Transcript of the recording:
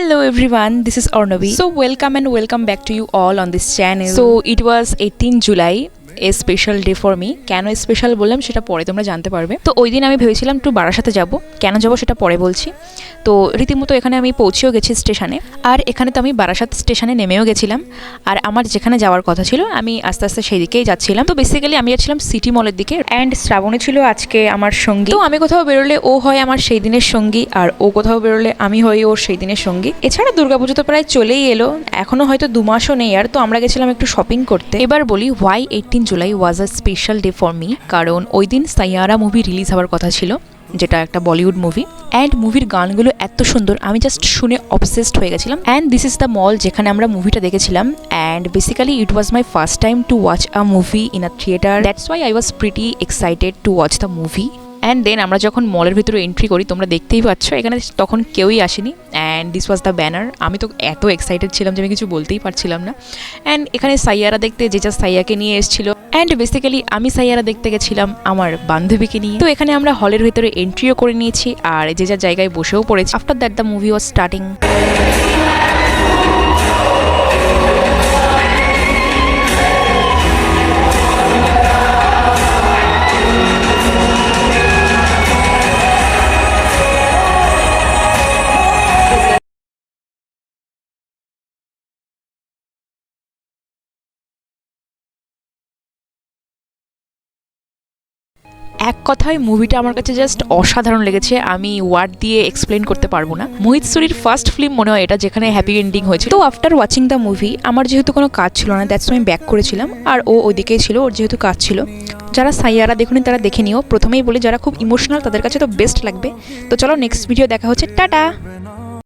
Hello everyone, this is Ornavi. So welcome and welcome back to you all on this channel. So it was 18 July. A special day for me. কেন special বললাম সেটা পরে তোমরা জানতে পারবে। তো ওই দিন আমি ভেবেছিলাম একটু বারাসাতে যাব, কেন যাব সেটা পরে বলছি। তো রীতিমতো এখানে আমি পৌঁছেও গেছি স্টেশনে, আর এখানে তো আমি বারাসাত স্টেশনে নেমেও গেছিলাম। আর আমার যেখানে যাওয়ার কথা ছিল আমি আস্তে আস্তে সেই দিকেই যাচ্ছিলাম। তো বেসিক্যালি আমি যাচ্ছিলাম সিটি মলের দিকে, অ্যান্ড শ্রাবণী ছিল আজকে আমার সঙ্গী। তো আমি কোথাও বেরোলে ও হয় আমার সেই দিনের সঙ্গী, আর ও কোথাও বেরোলে আমি হই ওর সেই দিনের সঙ্গী। এছাড়া দুর্গাপুজো তো প্রায় চলেই এলো, এখনো হয়তো 2 মাসও নেই। আর তো আমরা গেছিলাম একটু শপিং করতে। এবার বলি why 18 July was a special day for me. কারণ ওই দিন সাইয়ারা মুভি রিলিজ হওয়ার কথা ছিল, যেটা একটা বলিউড মুভি। অ্যান্ড মুভির গানগুলো এত সুন্দর, আমি জাস্ট শুনে অবসেসড হয়ে গেছিলাম। And this is the mall যেখানে আমরা মুভিটা দেখেছিলাম। And basically it was my first time to watch a movie in a theatre, that's why I was pretty excited to watch the movie. And then আমরা যখন মলের ভিতরে entry করি, তোমরা দেখতেই পাচ্ছ এখানে তখন কেউই আসেনি। And this was the banner. আমি তো এত এক্সাইটেড ছিলাম যে আমি কিছু বলতেই পারছিলাম না। অ্যান্ড এখানে সাইয়ারা দেখতে যে যা সাইয়াকে নিয়ে এসেছিল, অ্যান্ড বেসিক্যালি আমি সাইয়ারা দেখতে গেছিলাম আমার বান্ধবীকে নিয়ে। তো এখানে আমরা হলের ভিতরে এন্ট্রিও করে নিয়েছি, আর যে যার জায়গায় বসেও পড়েছি। After that the movie was starting. এক কথায় মুভিটা আমার কাছে জাস্ট অসাধারণ লেগেছে। আমি ওয়ার্ড দিয়ে এক্সপ্লেন করতে পারবো না। মোহিত সুরির ফার্স্ট ফিল্ম মনে হয় এটা, যেখানে হ্যাপি এন্ডিং হয়েছে। তো আফটার ওয়াচিং দ্য মুভি আমার যেহেতু কোনো কাজ ছিল না, দ্যাটস আমি ব্যাক করেছিলাম। আর ও ওইদিকেই ছিল, ওর যেহেতু কাজ ছিল। যারা সাইয়ারা দেখুনি তারা দেখে নিও। প্রথমেই বলি যারা খুব ইমোশনাল তাদের কাছে তো বেস্ট লাগবে। তো চলো নেক্সট ভিডিও দেখা হচ্ছে, টাটা।